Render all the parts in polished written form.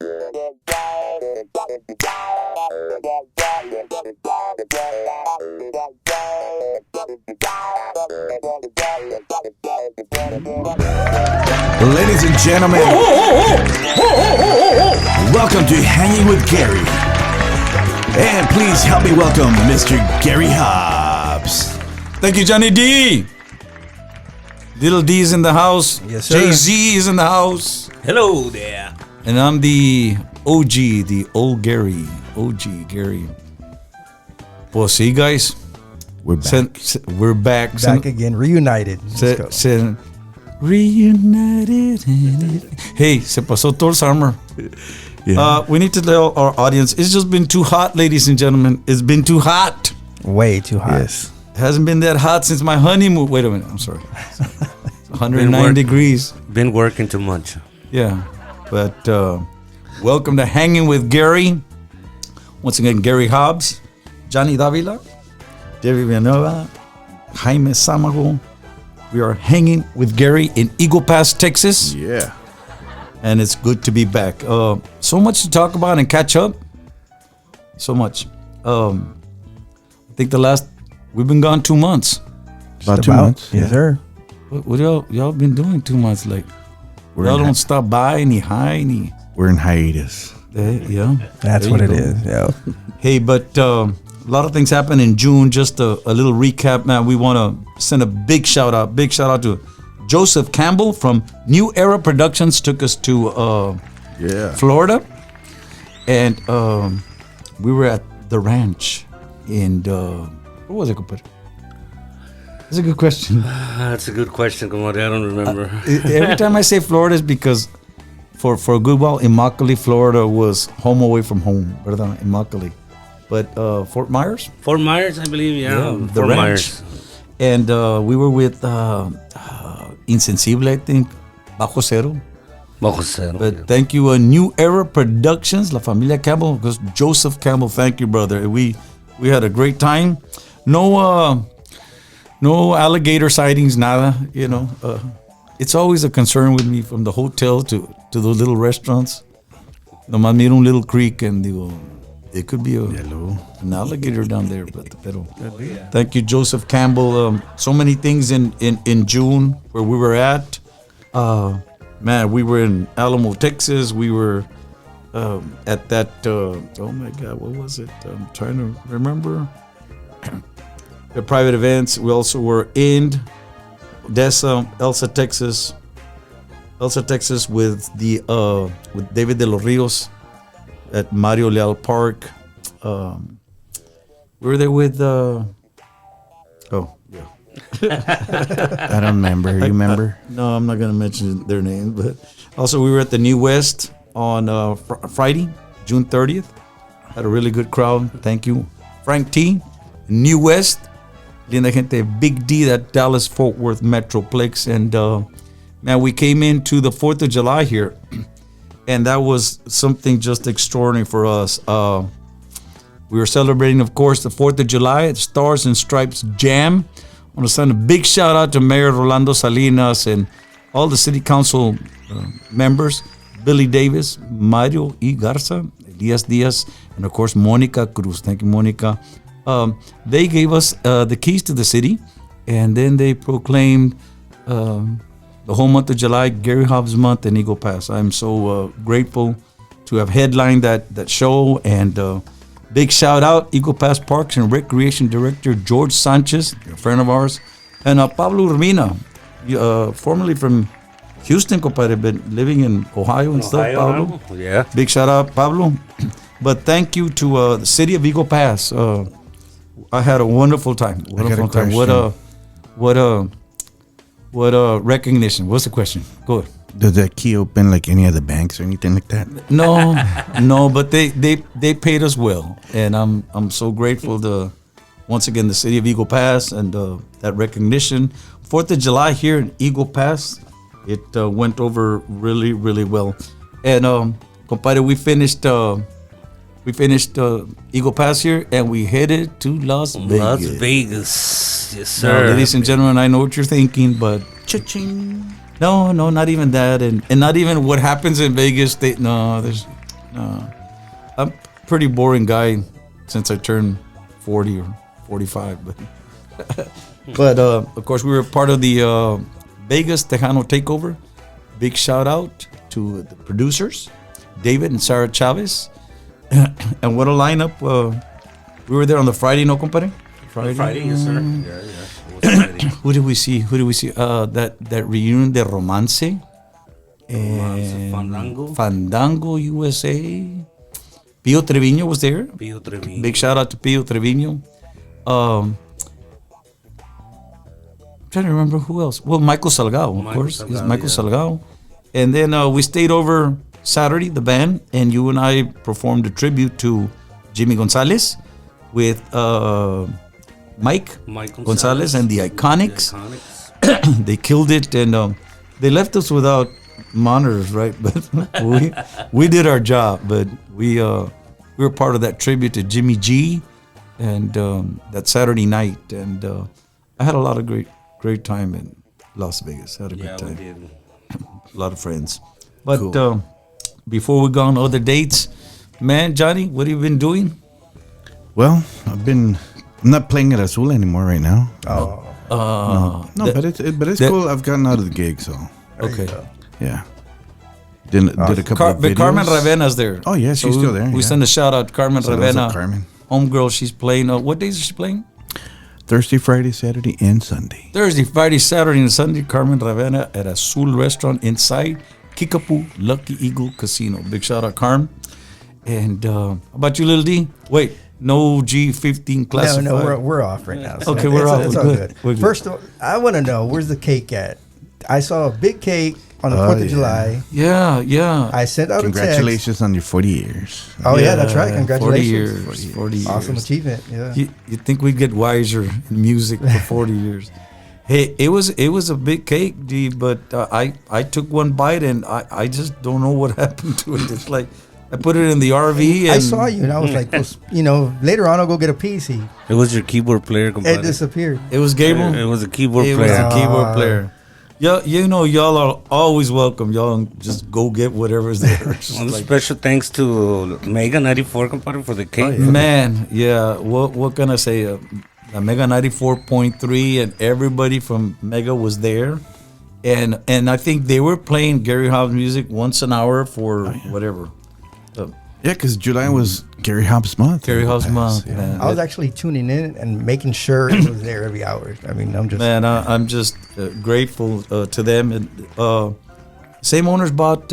Ladies and gentlemen, welcome to Hanging with Gary. And please help me welcome Mr. Gary Hobbs. Thank you, Johnny D. Little D is in the house. Yes, sir. Jay-Z is in the house. Hello there. And I'm the OG, the old Gary. OG Gary. Well, see, guys. We're back. We're back. Back again, reunited. Reunited. Hey, se pasó todo el summer. Yeah. We need to tell our audience, it's just been too hot, ladies and gentlemen. It's been too hot. Way too hot. Yes. It hasn't been that hot since my honeymoon. Wait a minute. I'm sorry. 109 degrees. Been working too much. Yeah. But welcome to Hanging with Gary. Once again, Gary Hobbs, Johnny Davila, David Villanueva, Jaime Samago. We are hanging with Gary in Eagle Pass, Texas. Yeah. And it's good to be back. So much to talk about and catch up. So much. I think we've been gone 2 months. About 2 months. Yes, sir. What y'all been doing 2 months? Like, y'all don't stop by any high, any. We're in hiatus. Yeah. That's what it is. Yeah. Hey, but a lot of things happened in June. Just a little recap, man. We want to send a big shout out to Joseph Campbell from New Era Productions. Took us to Florida, and we were at the ranch. And what was it, compadre? That's a good question. That's a good question, compadre. I don't remember. Every time I say Florida is because for a good while, Immokalee, Florida was home away from home, ¿verdad? Immokalee. But Fort Myers? Fort Myers, I believe, yeah. The Fort ranch. Myers. And we were with Insensible, I think, Bajo Cero. Bajo Cero. But thank you, New Era Productions, La Familia Campbell, because Joseph Campbell, thank you, brother. We had a great time. No alligator sightings, nada, you know. It's always a concern with me from the hotel to those little restaurants. Nomás miro un little creek and digo, it could be an alligator down there. Pero thank you, Joseph Campbell. So many things in June where we were at. Man, we were in Alamo, Texas. We were at that, oh my God, what was it? I'm trying to remember. The private events. We also were in Odessa, Elsa, Texas with with David de los Rios at Mario Leal Park. We were there with I don't remember. You remember? No, I'm not gonna mention their names, but also we were at the New West on Friday, June 30th. Had a really good crowd. Thank you, Frank T. New West, Linda Gente, Big D, that Dallas Fort Worth Metroplex, and man, we came into the 4th of July here, and that was something just extraordinary for us. We were celebrating, of course, the 4th of July at Stars and Stripes Jam. I want to send a big shout out to Mayor Rolando Salinas and all the city council members, Billy Davis, Mario E. Garza, Elias Diaz, and of course, Monica Cruz. Thank you, Monica. They gave us the keys to the city, and then they proclaimed the whole month of July, Gary Hobbs month in Eagle Pass. I'm so grateful to have headlined that show, and big shout out, Eagle Pass Parks and Recreation Director George Sanchez, a friend of ours, and Pablo Urbina, formerly from Houston, compadre, been living in Ohio and stuff, Pablo. Yeah. Big shout out, Pablo. But thank you to the city of Eagle Pass. I had a wonderful time. Wonderful time. What a recognition. What's the question? Go ahead. Does that key open like any other banks or anything like that? No, but they paid us well, and I'm so grateful to once again the city of Eagle Pass and that recognition. 4th of July here in Eagle Pass, it went over really, really well. And compadre, we finished Eagle Pass here, and we headed to Las Vegas. Las Vegas, yes, sir. Now, ladies and gentlemen, I know what you're thinking, but Cha-ching. no, not even that, and not even what happens in Vegas. There's I'm a pretty boring guy since I turned 40 or 45. But of course, we were part of the Vegas Tejano Takeover. Big shout out to the producers, David and Sarah Chavez. And what a lineup. We were there on the Friday, no, compadre? Friday, yes, sir. Yeah. It was Friday. Who did we see? That reunion de Romance. Fandango. Fandango USA. Pio Trevino was there. Pio Trevino. Big shout out to Pio Trevino. I'm trying to remember who else. Well, Michael Salgado, of course. It's Michael Salgado. And then we stayed over Saturday, the band, and you and I performed a tribute to Jimmy Gonzalez with Mike Gonzalez and the Iconics. They killed it, and they left us without monitors, right? But we did our job. But we were part of that tribute to Jimmy G, and that Saturday night, and I had a lot of great time in Las Vegas. Had a good time. We did. A lot of friends. But before we go on other dates, man, Johnny, what have you been doing? Well, I'm not playing at Azul anymore right now. But it's cool. I've gotten out of the gig, so Okay. yeah. Did a couple of videos. But Carmen Ravena's there. Oh yeah, she's still there. We send a shout out, Carmen Ravena. Carmen. Homegirl, she's playing. What days is she playing? Thursday, Friday, Saturday, and Sunday. Thursday, Friday, Saturday, and Sunday. Carmen Ravena at Azul Restaurant inside Kickapoo Lucky Eagle Casino. Big shout out, Carm. And how about you, Little D? Wait, no G15 classified. No, we're off right now. So Okay, we're off. It's We're all good. good. We're good. First, I want to know, where's the cake at? I saw a big cake on the 4th of July. Yeah. I sent out a text. Congratulations on your 40 years. Oh, yeah, that's right. Congratulations. 40 years. Awesome achievement. Yeah. You think we'd get wiser in music for 40 years? Hey, it was a big cake, D. But I took one bite and I just don't know what happened to it. It's like I put it in the RV. And I saw you and I was like, well, later on I'll go get a piece. It It was your keyboard player, compadre. disappeared. It was Gabriel. It was a keyboard It player. was a keyboard player. Yeah, y'all are always welcome. Y'all just go get whatever's there. It's just Well, like, special thanks to Mega 94, compadre, for the cake. man, yeah. What can I say? Mega 94.3 and everybody from Mega was there, and I think they were playing Gary Hobbs music once an hour for whatever. Yeah, because July was Gary Hobbs month. Gary Hobbs month, Yeah. man. I was actually tuning in and making sure it was there every hour. I mean, I'm just... Man, I'm just grateful to them. And same owners bought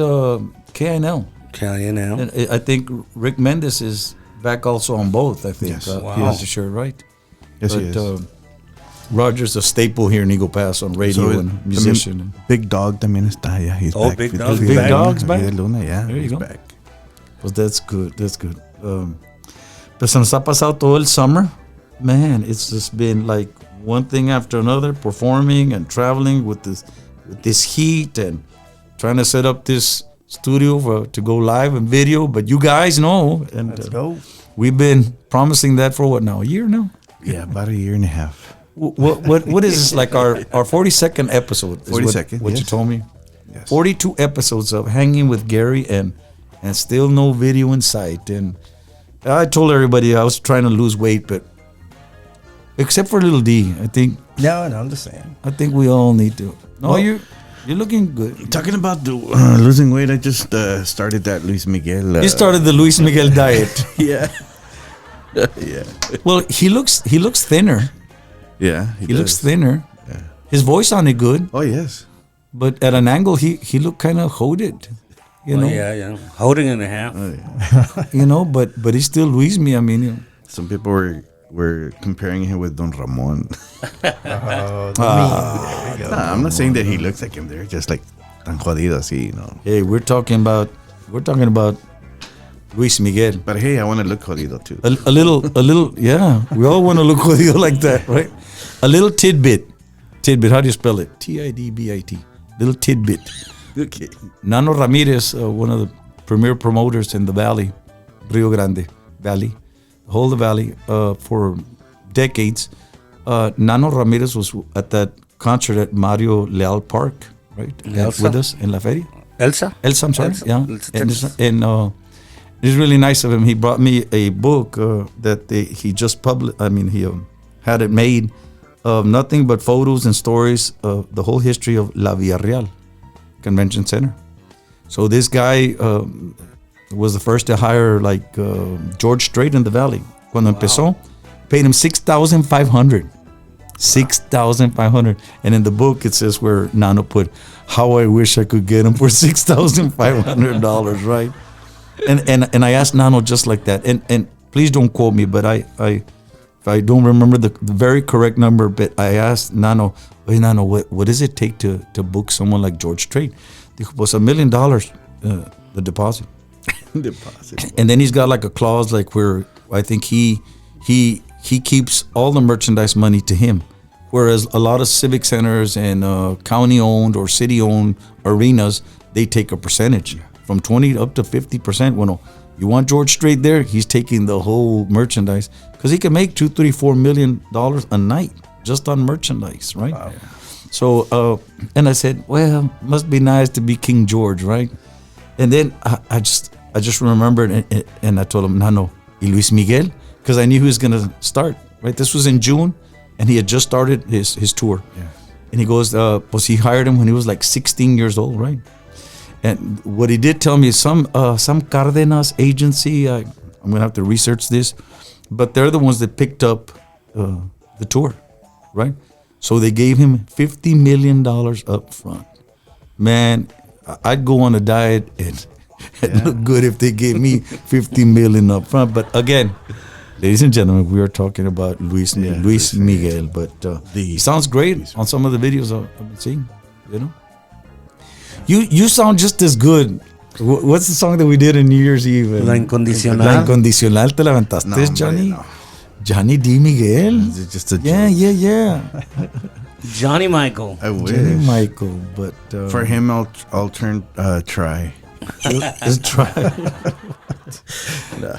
KNL. KNL. And I think Rick Mendes is back also on both. I think Yes. he has the shirt, right? Yes, he is. Roger's a staple here in Eagle Pass on radio and musician. Big Dog también está. Yeah, he's Oh, back. Big Dog. Big Dog's back? Yeah, Luna, yeah, There you he's go. back. Pues that's good. Pues se nos ha pasado todo el summer. Man, it's just been like one thing after another, performing and traveling with this heat and trying to set up this studio to go live and video. But you guys know, and Let's go. we've been promising that for what now? A year now? Yeah, about a year and a half. What is this, like our 42nd episode? is 42nd, What you yes. told me? Yes. 42 episodes of hanging with Gary and still no video in sight. And I told everybody I was trying to lose weight, but except for Little D, I think No, I'm just saying. we all need to. No, Well, you're looking good. Talking about losing weight, I just started that Luis Miguel. You started the Luis Miguel diet. Yeah. Yeah. Well, he looks thinner. Yeah. He looks does. thinner. Yeah. His voice sounded good, Oh, yes. but at an angle, he looked kind of hooded. You know, Yeah. Holding in a half. Oh, yeah. you know, but he's still Luis me. I mean, you know. Some people were comparing him with Don Ramon. Nah, I'm not saying that he looks like him. They're just like tan jodido así, you know. Hey, we're talking about Luis Miguel. But hey, I want to look jodido too. A little, yeah. We all want to look jodido like that, right? A little tidbit. How do you spell it? Tidbit. Little tidbit. Okay. Nano Ramirez, one of the premier promoters in the Valley, Rio Grande Valley, whole the Valley, for decades. Nano Ramirez was at that concert at Mario Leal Park, right? Elsa? With us in La Feria. Elsa? Elsa, I'm sorry. Elsa. Yeah. Elsa, Texas. it's really nice of him. He brought me a book that he just published. I mean, he had it made of nothing but photos and stories of the whole history of La Villarreal Convention Center. So this guy was the first to hire like George Strait in the Valley. Cuando empezó, paid him $6,500. $6,500. And in the book it says where Nano put, how I wish I could get him for $6,500, right? And I asked Nano just like that. And please don't quote me, but I don't remember the very correct number, but I asked Nano, hey Nano, what does it take to book someone like George Strait? Dijo, pues $1 million, the deposit. Deposit. And then he's got like a clause like where I think he keeps all the merchandise money to him. Whereas a lot of civic centers and county-owned or city-owned arenas, they take a percentage from 20 up to 50%. Well, no, you want George Strait there, he's taking the whole merchandise because he can make $2, $3, $4 million a night just on merchandise, right? Wow. So, and I said, well, must be nice to be King George, right? And then I just remembered, and I told him, no, y Luis Miguel, because I knew he was gonna start, right? This was in June, and he had just started his tour. Yeah. And he goes, pues he hired him when he was like 16 years old, right? And what he did tell me is some Cardenas agency, I'm gonna have to research this, but they're the ones that picked up the tour, right? So they gave him $50 million up front. Man, I'd go on a diet and look good if they gave me $50 million up front. But again, ladies and gentlemen, we are talking about Luis Miguel. But he sounds great on some of the videos I've been seeing. You know, you sound just as good. What's the song that we did in New Year's Eve? La Incondicional. La Incondicional, te la aventaste, no, Johnny. No. Johnny D. Miguel. It's just a joke. Yeah. Johnny Michael. I wish. Johnny Michael, but for him, I'll turn try. Just try.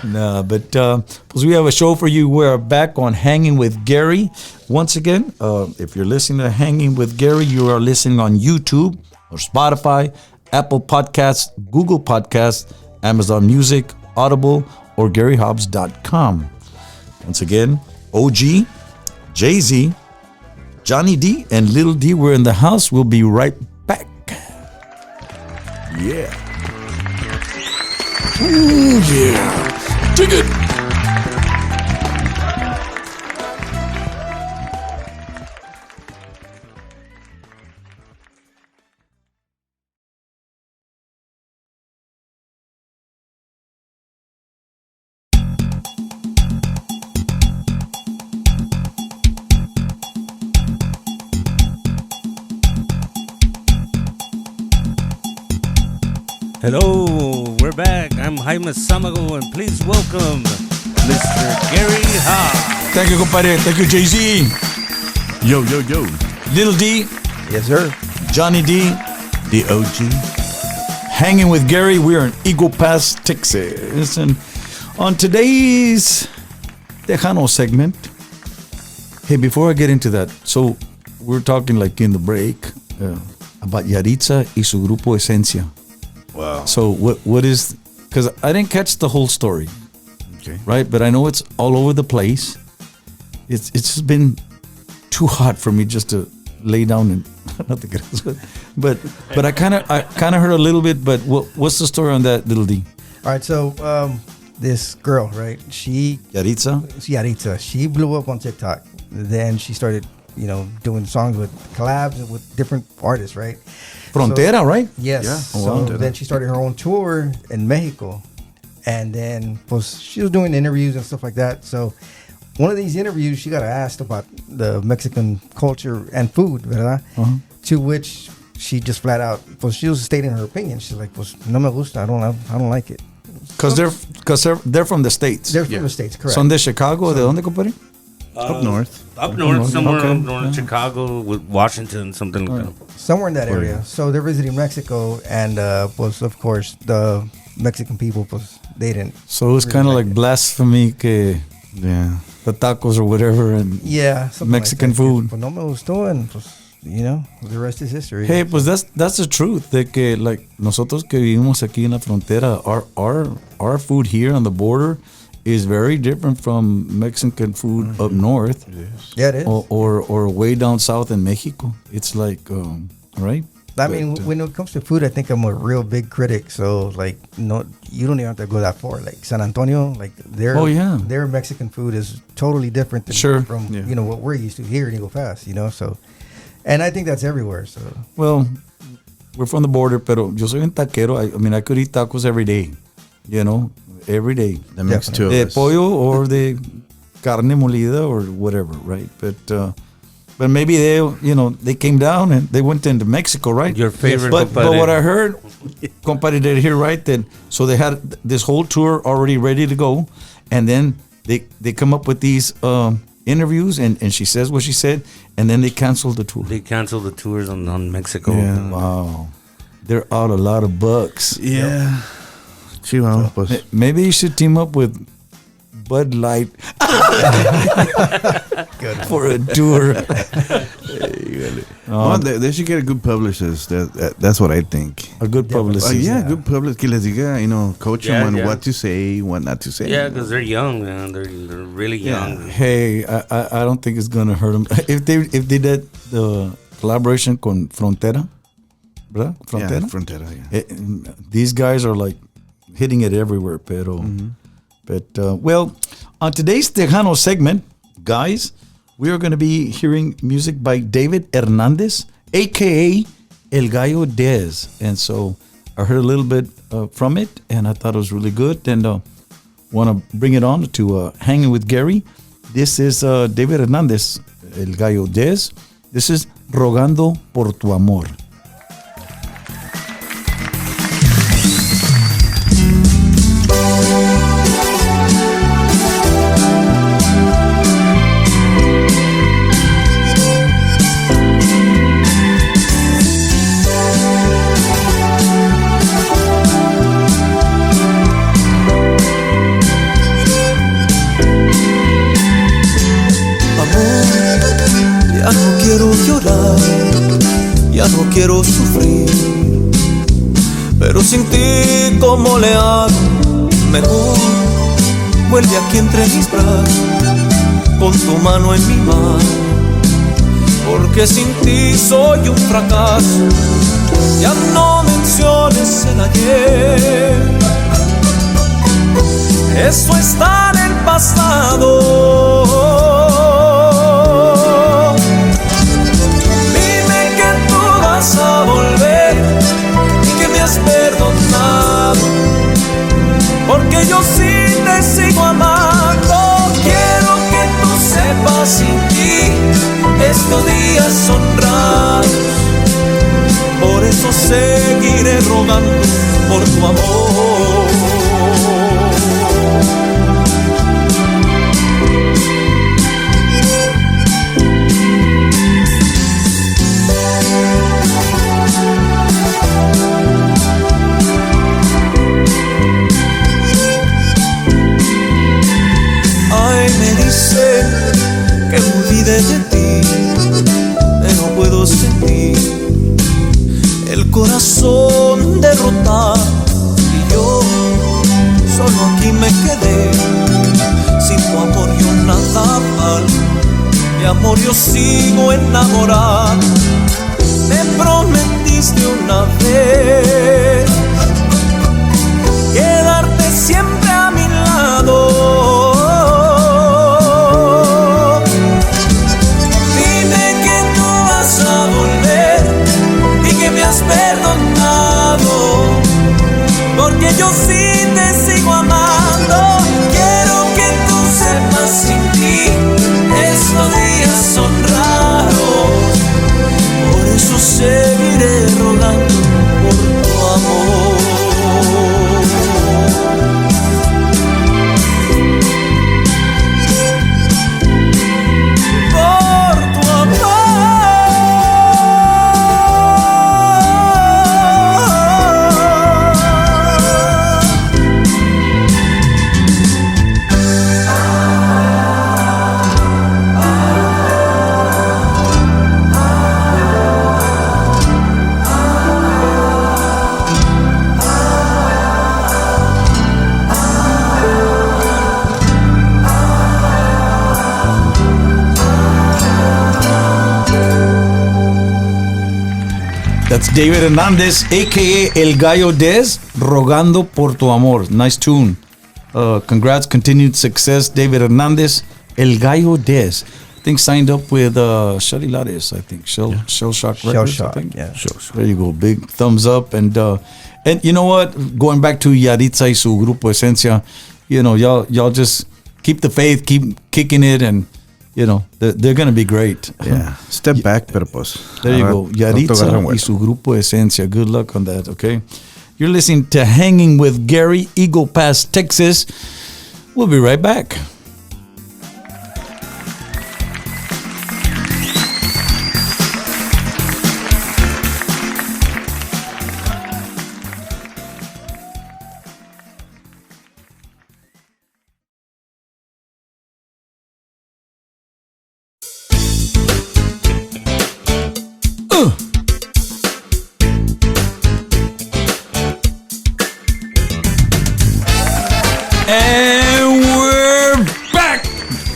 No, but because we have a show for you. We're back on Hanging with Gary. Once again, if you're listening to Hanging with Gary, you are listening on YouTube or Spotify, Apple Podcasts, Google Podcasts, Amazon Music, Audible, or GaryHobbs.com. Once again, OG, Jay-Z, Johnny D, and Little D were in the house. We'll be right back. Yeah. Ooh, yeah. Dig it. Hello, we're back. I'm Jaime Samago, and please welcome Mr. Gary Hobbs. Thank you, compadre. Thank you, Jay-Z. Yo. Little D. Yes, sir. Johnny D. The OG. Hanging with Gary. We're in Eagle Pass, Texas. And on today's Tejano segment, hey, before I get into that, so we're talking like in the break about Yaritza y su grupo Esencia. Wow. So what is, because I didn't catch the whole story, okay, right? But I know it's all over the place. It's just been too hot for me just to lay down and nothing else. But I kind of heard a little bit. But what's the story on that, Little D? All right, so this girl, right? Yaritza, she blew up on TikTok. Then she started, doing songs with collabs with different artists, right? Frontera, right? Yes. Yeah. So then she started her own tour in Mexico. And then she was doing interviews and stuff like that. So one of these interviews, she got asked about the Mexican culture and food, ¿verdad? Uh-huh. To which she just flat out, she was stating her opinion. She's like, no me gusta, I don't like it. Because they're from the States. They're from the States, correct. Son de Chicago, ¿de dónde, compadre? Up north. Up north, somewhere up north, Chicago, with Washington, something like that. Somewhere in that area. So they're visiting Mexico, and of course, the Mexican people, they didn't. So it was kind of like blasphemy, the tacos or whatever, and Mexican food. Pues no me gustó, and the rest is history. Hey, pues that's the truth. De que like nosotros que vivimos aquí en la frontera, our food here on the border is very different from Mexican food up north. It is. Yeah, it is. Or way down south in Mexico. It's like right. I mean, when it comes to food, I think I'm a real big critic. So, like, no, you don't even have to go that far. Like San Antonio, like their Mexican food is totally different than from what we're used to here in Eagle Pass. So, and I think that's everywhere. So, well, we're from the border, pero yo soy un taquero. I mean, I could eat tacos every day. Every day. That makes two of De us. pollo or de carne molida or whatever, right? But maybe they came down and they went into Mexico, right? Your favorite, but what I heard, compadre, did hear right then. So they had this whole tour already ready to go, and then they come up with these interviews, and she says what she said, and then they canceled the tour. They canceled the tours on Mexico. Yeah. Wow, they're out a lot of bucks. Yeah. Chihuahua, pues. Maybe you should team up with Bud Light for a tour. Well, they should get a good publicist. That's what I think. A good publicist. Good publicist. Que les diga, coach them on what to say, what not to say. Yeah, because they're young, man. They're really young. Hey, I don't think it's gonna hurt them if they did the collaboration con Frontera, ¿verdad? Frontera. Yeah, Frontera. Yeah. These guys are like hitting it everywhere, pero. But, well, on today's Tejano segment, guys, we are going to be hearing music by David Hernandez, a.k.a. El Gallo Dez. And so I heard a little bit from it, and I thought it was really good. And want to bring it on to Hanging with Gary. This is David Hernandez, El Gallo Dez. This is Rogando Por Tu Amor. Ya no quiero llorar, ya no quiero sufrir, pero sin ti, ¿cómo le hago? Mejor vuelve aquí entre mis brazos, pon tu mano en mi mano, porque sin ti soy un fracaso. Ya no menciones el ayer, eso está en el pasado. A volver y que me has perdonado, porque yo sí te sigo amando. Quiero que tú sepas, sin ti estos días son raros, por eso seguiré rogando por tu amor. Que me olvide de ti, pero puedo sentir el corazón derrotado y yo solo aquí me quedé. Sin tu amor yo nada valgo, de amor yo sigo enamorado. Me prometiste una vez quedarte siempre a mi lado. Perdonado, porque yo sí te sigo amando. Quiero que tú sepas, sin ti estos días son raros, por eso seguiré rogando por tu amor. It's David Hernandez, aka El Gallo Des, Rogando Por Tu Amor. Nice tune. Congrats, continued success, David Hernandez, El Gallo Des. I think signed up with Shelly Lares, I think. ShellShock Records, I think. Yeah. There you go. Big thumbs up. And you know what? Going back to Yaritza y su Grupo Esencia, you know, y'all just keep the faith, keep kicking it, and you know, they're going to be great. Yeah. Step back, pero pues. There you go. Yaritza y su Grupo Esencia. Good luck on that, okay? You're listening to Hanging with Gary, Eagle Pass, Texas. We'll be right back. And we're back.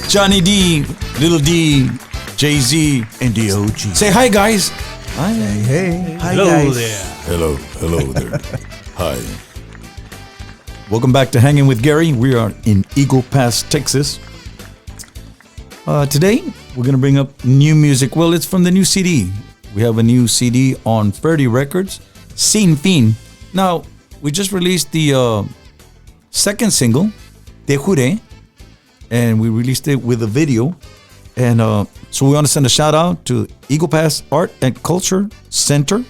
Johnny D, Little D, Jay-Z, And the OG. Say hi, guys. Hi. Hey. Hi, Hello guys. there. Hello there. Hi. Welcome back to Hanging with Gary. We are in Eagle Pass, Texas. Today, we're going to bring up new music. Well, it's from the new CD. We have a new CD on Ferdy Records, Sin Fin. Now, we just released the second single, Te Juré, and we released it with a video. And so we want to send a shout out to Eagle Pass Art and Culture Center.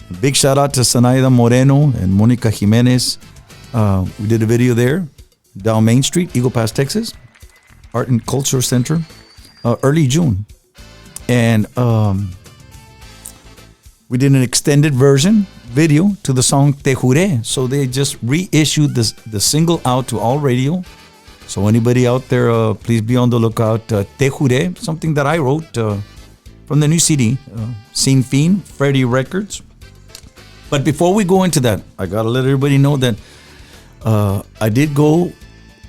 A big shout out to Sanaida Moreno and Monica Jimenez. We did a video there down Main Street, Eagle Pass, Texas. Art and Culture Center, early June. And we did an extended version video to the song Te Juré. So they just reissued the single out to all radio. So anybody out there, please be on the lookout. Te Juré, something that I wrote from the new CD, Sin Fin, Ferdy Records. But before we go into that, I got to let everybody know that I did go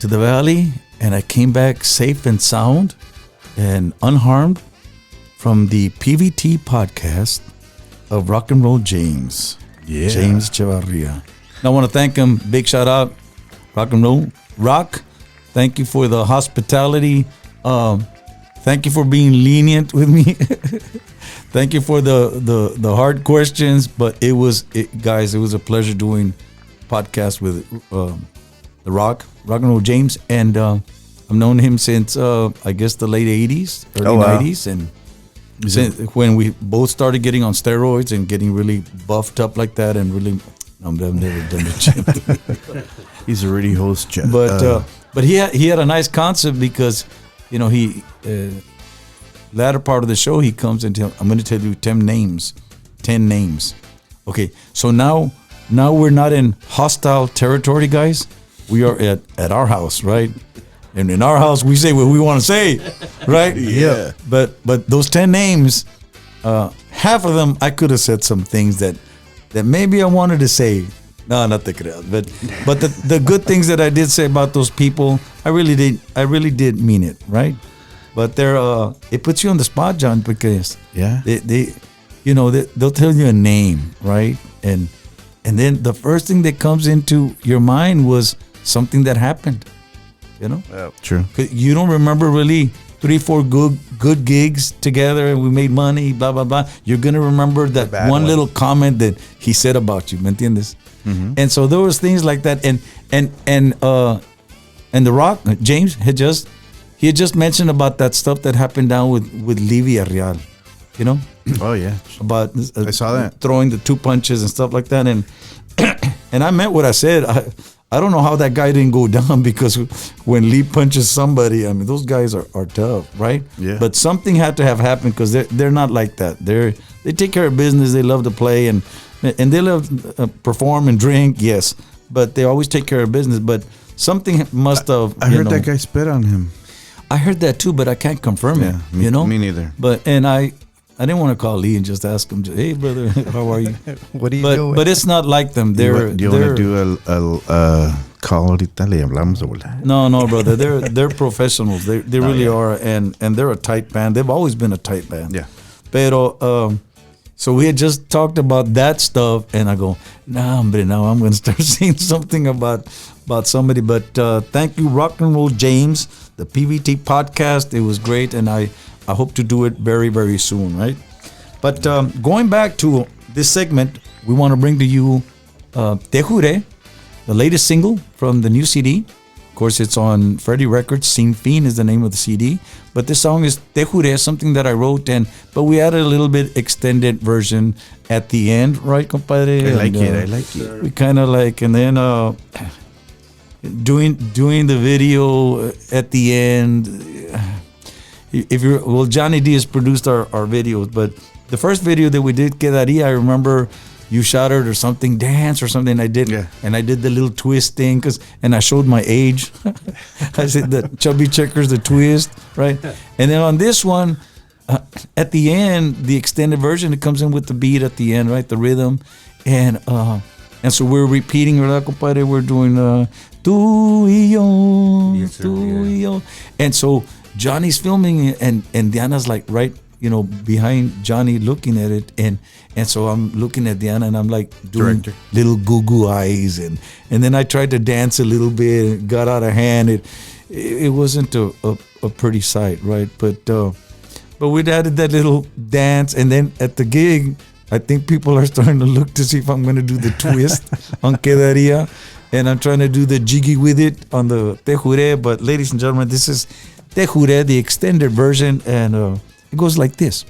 to the valley and I came back safe and sound and unharmed from the PVT podcast of Rock and Roll James. Yeah. James Chavarria. And I want to thank him. Big shout out, Rock and Roll Rock. Thank you for the hospitality. Thank you for being lenient with me. Thank you for the hard questions. But guys, it was a pleasure doing podcast with the Rock and Roll James, and I've known him since I guess the late '80s, early '90s, and since when we both started getting on steroids and getting really buffed up like that, and really, I've never done the gym. He's a really host, Jeff. But he had a nice concept because, you know, he latter part of the show he comes and I'm going to tell you 10 names. Okay, so now we're not in hostile territory, guys. We are at our house, right? And in our house, we say what we want to say, right? Yeah. But those 10 names, half of them I could have said some things that maybe I wanted to say. No, not the creas. But the good things that I did say about those people, I really did mean it, right? But it puts you on the spot, John, because they'll tell you a name, right? And then the first thing that comes into your mind was something that happened, you know? Yeah, true. You don't remember really 3-4 good gigs together and we made money, blah, blah, blah. You're going to remember that one little comment that he said about you, ¿me entiendes? Mm-hmm. And so there was things like that. And The Rock, James, had just mentioned about that stuff that happened down with Livy Arial, you know? Oh, yeah. About I saw that. throwing the 2 punches and stuff like that. And and I meant what I said. I don't know how that guy didn't go down, because when Lee punches somebody, I mean, those guys are tough, right? Yeah. But something had to have happened, because they're not like that. They take care of business. They love to play and they love perform and drink. Yes, but they always take care of business. But something must have. I heard that guy spit on him. I heard that too, but I can't confirm it. Me neither. But I didn't want to call Lee and just ask him, hey, brother, how are you? What are you doing? But it's not like them. Do you want to do a call ahorita? Le hablamos, No, brother. They're professionals. They really are, and they're a tight band. They've always been a tight band. Yeah. Pero So we had just talked about that stuff, and I go, nah, hombre, now I'm going to start saying something about somebody. But thank you, Rock and Roll James, the PVT podcast. It was great, and I hope to do it very, very soon, right? But going back to this segment, we want to bring to you Te Juré, the latest single from the new CD. Of course, it's on Freddie Records. Sin Fin is the name of the CD. But this song is Te Juré, something that I wrote, but we added a little bit extended version at the end, right, compadre? I like it. We kind of like, and then doing the video at the end. Johnny D has produced our videos, but the first video that we did, Quedaría, I remember you shouted or something, dance or something. I did, and I did the little twist thing, and I showed my age. I said the chubby checkers, the twist, right? And then on this one, at the end, the extended version, it comes in with the beat at the end, right? The rhythm, and so we're repeating, ¿verdad, compadre? We're doing tú y yo, yes, sir, tú y yo, and so Johnny's filming it, and Diana's like right, behind Johnny looking at it, and so I'm looking at Diana, and I'm like doing little goo eyes, and then I tried to dance a little bit, it got out of hand. It wasn't a pretty sight, right? But we'd added that little dance, and then at the gig, I think people are starting to look to see if I'm going to do the twist on Quedaría, and I'm trying to do the jiggy with it on the Te Juré. But ladies and gentlemen, this is Te Juré, the extended version, and it goes like this.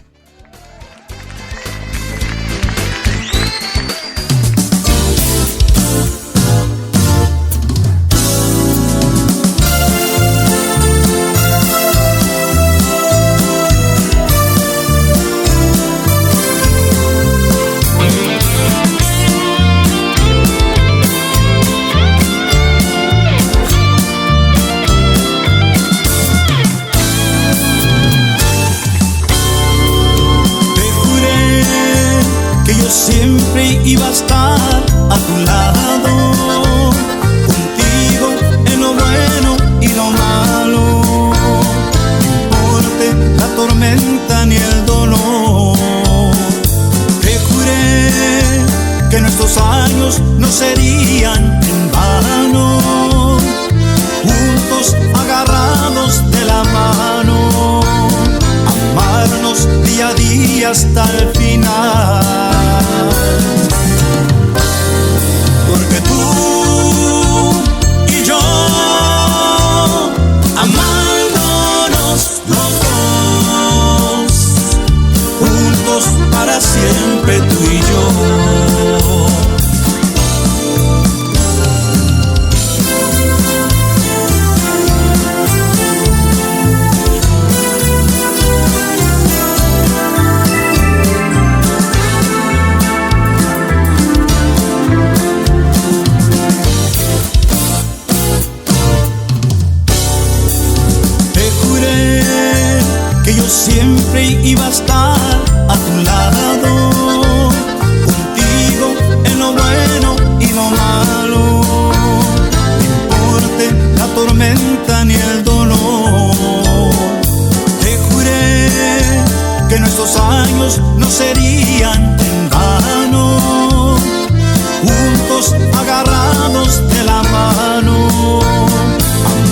Iba a estar a tu lado, contigo en lo bueno y lo malo, no importe la tormenta ni el dolor. Te juré que nuestros años no serían en vano, juntos agarrados de la mano, amarnos día a día hasta el final. Porque tú y yo, amándonos los dos, juntos para siempre tú y yo. Siempre iba a estar a tu lado, contigo en lo bueno y lo malo, no importe la tormenta ni el dolor. Te juré que nuestros años no serían en vano, juntos agarrados de la mano,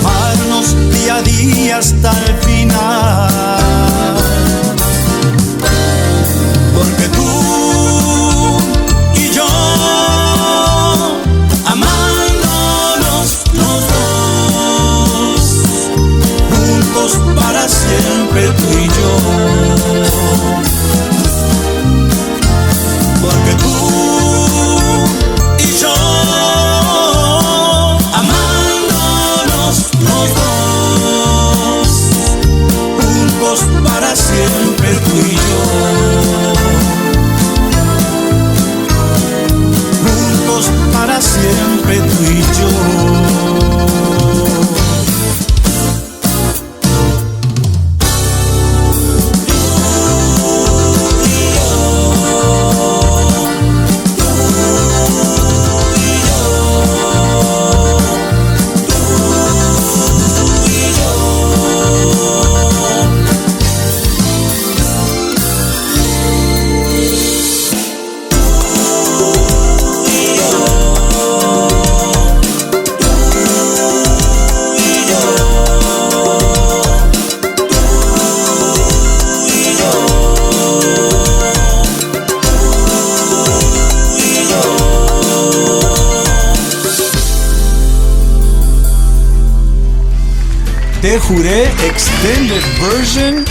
amarnos día a día hasta el final. Porque tú y yo, amándonos los dos, juntos para siempre tú y yo. Te Juré extended version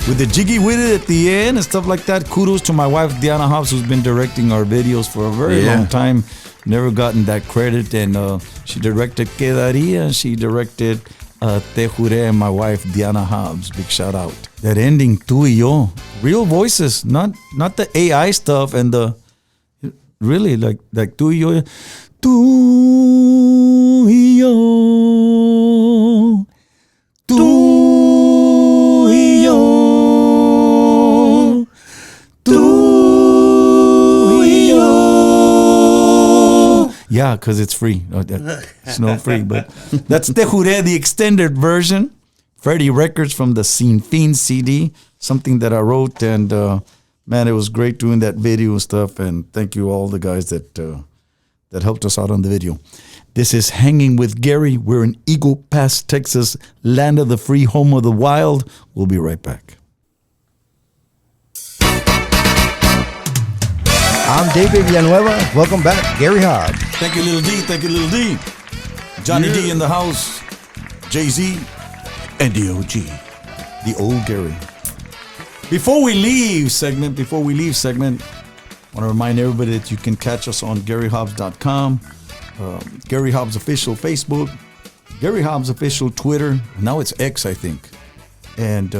with the jiggy with it at the end and stuff like that. Kudos to my wife, Diana Hobbs, who's been directing our videos for a very long time. Never gotten that credit. And she directed Quedaría. She directed Te Juré, and my wife, Diana Hobbs. Big shout out. That ending, tú y yo. Real voices, not the AI stuff and the... Really, like tú y yo. Tú y yo. Tú y yo. Tú y yo. Yeah, because it's free. It's no free, but that's Te Juré, the extended version. Freddie Records from the Sin Fin CD. Something that I wrote, and man, it was great doing that video and stuff. And thank you all the guys that helped us out on the video. This is Hanging with Gary. We're in Eagle Pass, Texas, land of the free, home of the wild. We'll be right back. I'm David Villanueva. Welcome back, Gary Hobbs. Thank you, Little D. Thank you, Little D. Johnny D in the house. Jay-Z and D.O.G. The old Gary. Before we leave segment, I want to remind everybody that you can catch us on GaryHobbs.com, Gary Hobbs Official Facebook, Gary Hobbs Official Twitter. Now it's X, I think. And,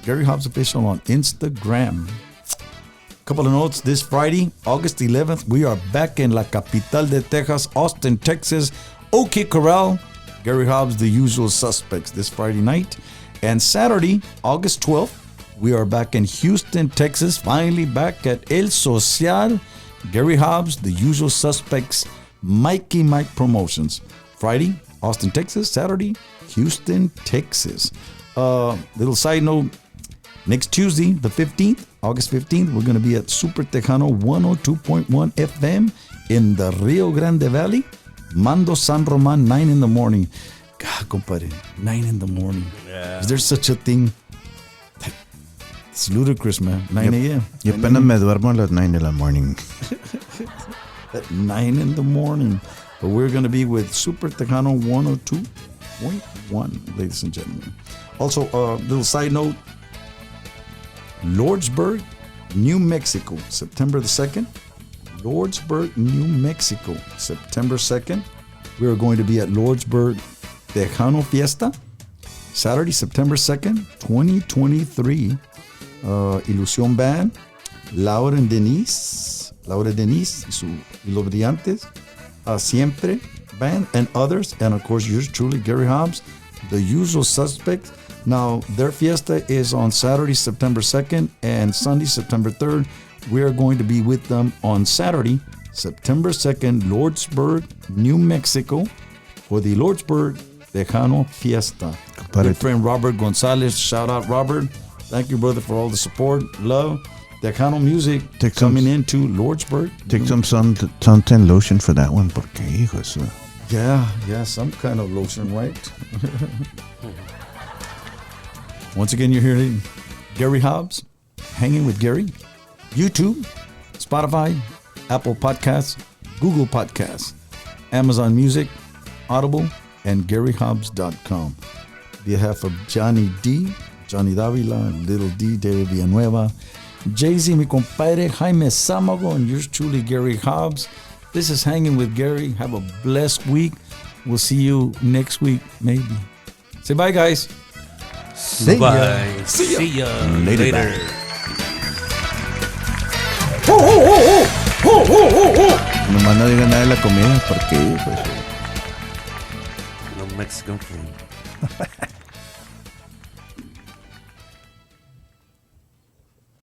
Gary Hobbs Official on Instagram. Couple of notes. This Friday, August 11th, we are back in La Capital de Texas, Austin, Texas, OK Corral. Gary Hobbs, The Usual Suspects, this Friday night. And Saturday, August 12th, we are back in Houston, Texas, finally back at El Social. Gary Hobbs, The Usual Suspects, Mikey Mike Promotions. Friday, Austin, Texas. Saturday, Houston, Texas. Little side note, next Tuesday, the 15th, August 15th, we're going to be at Super Tejano 102.1 FM in the Rio Grande Valley. Mando San Roman, 9 in the morning. God, compadre, 9 in the morning. Yeah. Is there such a thing? It's ludicrous, man. 9 a.m. Yo apenas me duermo a las 9 in the morning. At 9 in the morning. But we're going to be with Super Tejano 102.1, ladies and gentlemen. Also, little side note, Lordsburg, New Mexico, September the 2nd. Lordsburg, New Mexico, September 2nd. We are going to be at Lordsburg Tejano Fiesta, Saturday, September 2nd, 2023. Ilusión Band, Laura Denise y los Brillantes, Siempre Band, and others. And of course, yours truly, Gary Hobbs, The Usual Suspects. Now, their fiesta is on Saturday, September 2nd, and Sunday, September 3rd. We are going to be with them on Saturday, September 2nd, Lordsburg, New Mexico, for the Lordsburg Tejano Fiesta. Good friend Robert Gonzalez, shout out Robert. Thank you, brother, for all the support, love. Tejano music coming into Lordsburg. Take some suntan lotion for that one, porque hijos. Yeah, some kind of lotion, right? Once again, you're hearing Gary Hobbs, Hanging with Gary. YouTube, Spotify, Apple Podcasts, Google Podcasts, Amazon Music, Audible, and GaryHobbs.com. On behalf of Johnny D, Johnny Davila, Little D, David Villanueva, Jay-Z, mi compadre, Jaime Samago, and yours truly, Gary Hobbs. This is Hanging with Gary. Have a blessed week. We'll see you next week, maybe. Say bye, guys. See ya. Bye. See ya. Later. Nomás no digan nada de la comida, porque pues. No Mexican food.